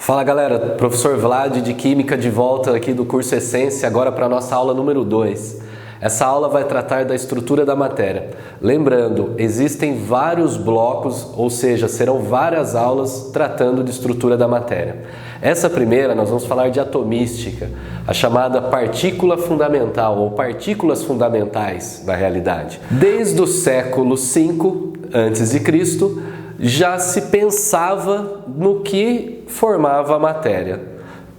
Fala galera, professor Vlad de Química de volta aqui do curso Essência, agora para a nossa aula número 2. Essa aula vai tratar da estrutura da matéria. Lembrando, existem vários blocos, ou seja, serão várias aulas tratando de estrutura da matéria. Essa primeira nós vamos falar de atomística, a chamada partícula fundamental ou partículas fundamentais da realidade. Desde o século V a.C., já se pensava no que formava a matéria.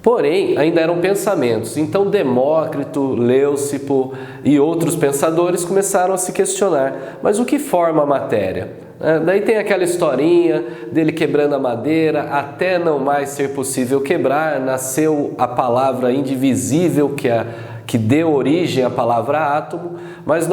Porém, ainda eram pensamentos. Então Demócrito, Leucipo e outros pensadores começaram a se questionar: mas o que forma a matéria? Daí tem aquela historinha dele quebrando a madeira até não mais ser possível quebrar. Nasceu a palavra indivisível que deu origem à palavra átomo, mas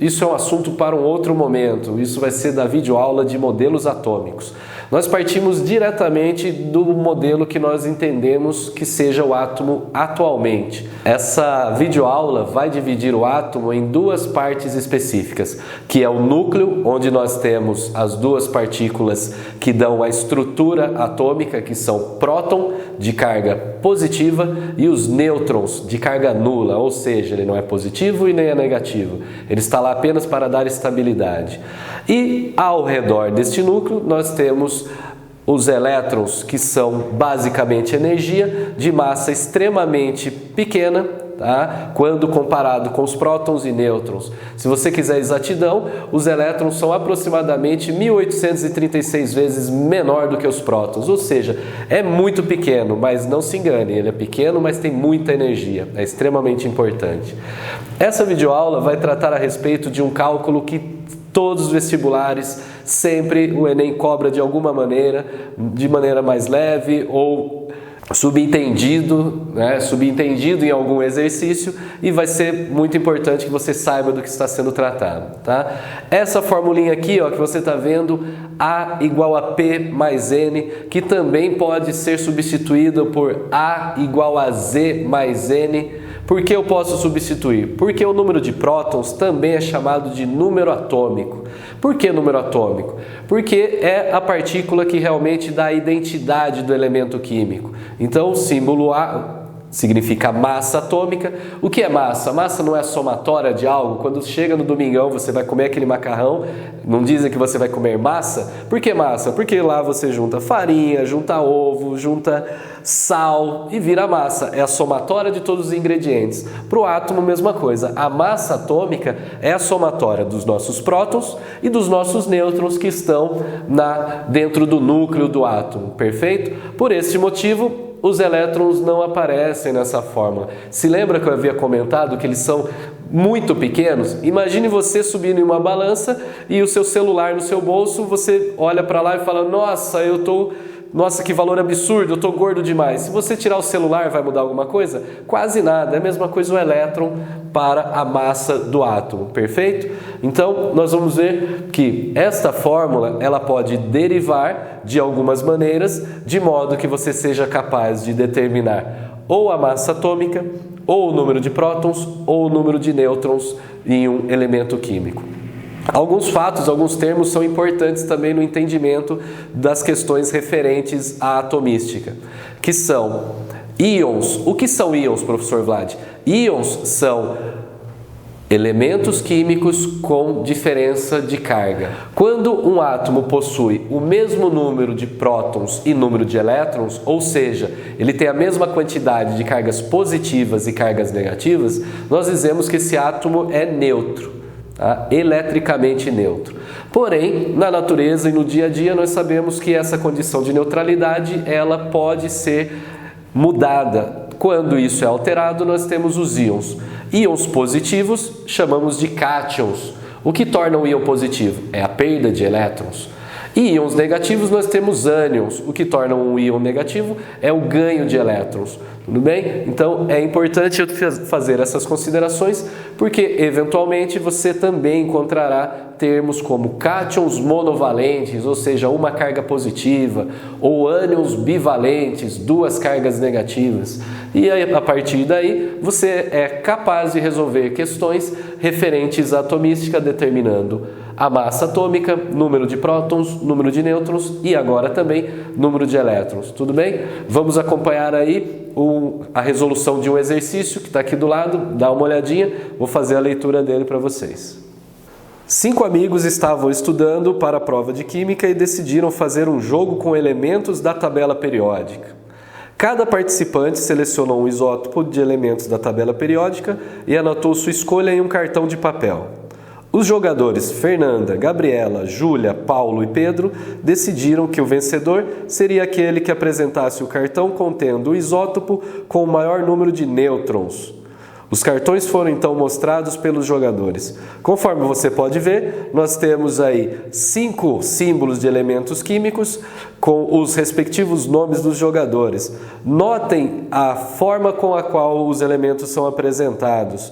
isso é um assunto para um outro momento. Isso vai ser da videoaula de modelos atômicos. Nós partimos diretamente do modelo que nós entendemos que seja o átomo atualmente. Essa videoaula vai dividir o átomo em duas partes específicas, que é o núcleo, onde nós temos as duas partículas que dão a estrutura atômica, que são próton, de carga positiva, e os nêutrons, de carga nula, ou seja, ele não é positivo e nem é negativo. Ele está lá apenas para dar estabilidade. E ao redor deste núcleo nós temos os elétrons, que são basicamente energia de massa extremamente pequena, tá? Quando comparado com os prótons e nêutrons. Se você quiser exatidão, os elétrons são aproximadamente 1836 vezes menor do que os prótons, ou seja, é muito pequeno, mas não se engane, ele é pequeno, mas tem muita energia, é extremamente importante. Essa videoaula vai tratar a respeito de um cálculo que todos os vestibulares, sempre o Enem cobra de alguma maneira, de maneira mais leve ou subentendido em algum exercício, e vai ser muito importante que você saiba do que está sendo tratado, tá? Essa formulinha aqui, ó, que você está vendo, A igual a P mais N, que também pode ser substituída por A igual a Z mais N. Por que eu posso substituir? Porque o número de prótons também é chamado de número atômico. Por que número atômico? Porque é a partícula que realmente dá a identidade do elemento químico. Então o símbolo A significa massa atômica. O que é massa? Massa não é a somatória de algo. Quando chega no domingão você vai comer aquele macarrão, não dizem que você vai comer massa? Por que massa? Porque lá você junta farinha, junta ovo, junta sal e vira massa. É a somatória de todos os ingredientes. Para o átomo, mesma coisa. A massa atômica é a somatória dos nossos prótons e dos nossos nêutrons que estão dentro do núcleo do átomo. Perfeito? Por esse motivo, os elétrons não aparecem nessa fórmula. Se lembra que eu havia comentado que eles são muito pequenos? Imagine você subindo em uma balança e o seu celular no seu bolso, você olha para lá e fala: nossa, que valor absurdo, eu estou gordo demais. Se você tirar o celular, vai mudar alguma coisa? Quase nada. É a mesma coisa o elétron para a massa do átomo, perfeito? Então, nós vamos ver que esta fórmula, ela pode derivar de algumas maneiras, de modo que você seja capaz de determinar ou a massa atômica, ou o número de prótons, ou o número de nêutrons em um elemento químico. Alguns fatos, alguns termos são importantes também no entendimento das questões referentes à atomística, que são íons. O que são íons, professor Vlad? Íons são elementos químicos com diferença de carga. Quando um átomo possui o mesmo número de prótons e número de elétrons, ou seja, ele tem a mesma quantidade de cargas positivas e cargas negativas, nós dizemos que esse átomo é neutro. Eletricamente neutro. Porém, na natureza e no dia a dia nós sabemos que essa condição de neutralidade ela pode ser mudada. Quando isso é alterado, nós temos os íons. Íons positivos chamamos de cátions. O que torna um íon positivo? É a perda de elétrons. E íons negativos nós temos ânions. O que torna um íon negativo é o ganho de elétrons. Tudo bem? Então é importante eu fazer essas considerações, porque eventualmente você também encontrará termos como cátions monovalentes, ou seja, uma carga positiva, ou ânions bivalentes, duas cargas negativas. E aí, a partir daí, você é capaz de resolver questões referentes à atomística, determinando a massa atômica, número de prótons, número de nêutrons e agora também número de elétrons. Tudo bem? Vamos acompanhar aí a resolução de um exercício que está aqui do lado, dá uma olhadinha, vou fazer a leitura dele para vocês. 5 amigos estavam estudando para a prova de química e decidiram fazer um jogo com elementos da tabela periódica. Cada participante selecionou um isótopo de elementos da tabela periódica e anotou sua escolha em um cartão de papel. Os jogadores Fernanda, Gabriela, Júlia, Paulo e Pedro decidiram que o vencedor seria aquele que apresentasse o cartão contendo o isótopo com o maior número de nêutrons. Os cartões foram então mostrados pelos jogadores. Conforme você pode ver, nós temos aí 5 símbolos de elementos químicos com os respectivos nomes dos jogadores. Notem a forma com a qual os elementos são apresentados.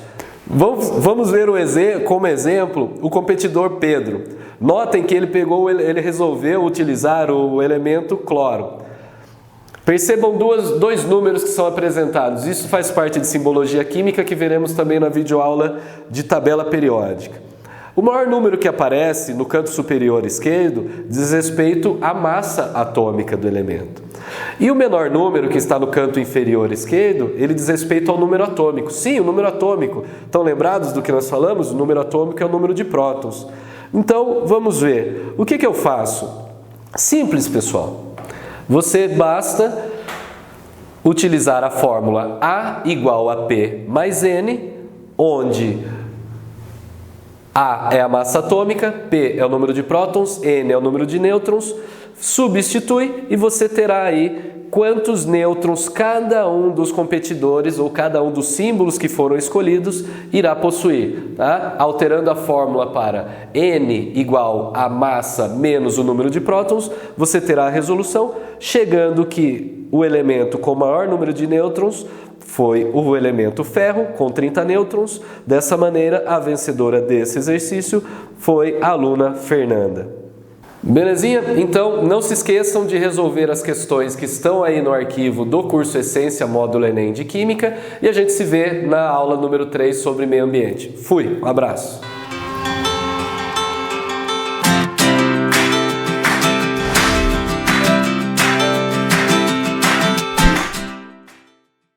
Vamos ver como exemplo o competidor Pedro. Notem que ele resolveu utilizar o elemento cloro. Percebam dois números que são apresentados. Isso faz parte de simbologia química que veremos também na videoaula de tabela periódica. O maior número que aparece no canto superior esquerdo diz respeito à massa atômica do elemento. E o menor número que está no canto inferior esquerdo, ele diz respeito ao número atômico. Sim, o número atômico. Estão lembrados do que nós falamos? O número atômico é o número de prótons. Então, vamos ver. O que eu faço? Simples, pessoal. Você basta utilizar a fórmula A igual a P mais N, onde A é a massa atômica, P é o número de prótons, N é o número de nêutrons, substitui e você terá aí quantos nêutrons cada um dos competidores ou cada um dos símbolos que foram escolhidos irá possuir, tá? Alterando a fórmula para N igual a massa menos o número de prótons, você terá a resolução, chegando que o elemento com maior número de nêutrons foi o elemento ferro, com 30 nêutrons. Dessa maneira, a vencedora desse exercício foi a aluna Fernanda. Belezinha? Então, não se esqueçam de resolver as questões que estão aí no arquivo do curso Essência Módulo Enem de Química e a gente se vê na aula número 3 sobre meio ambiente. Fui, um abraço!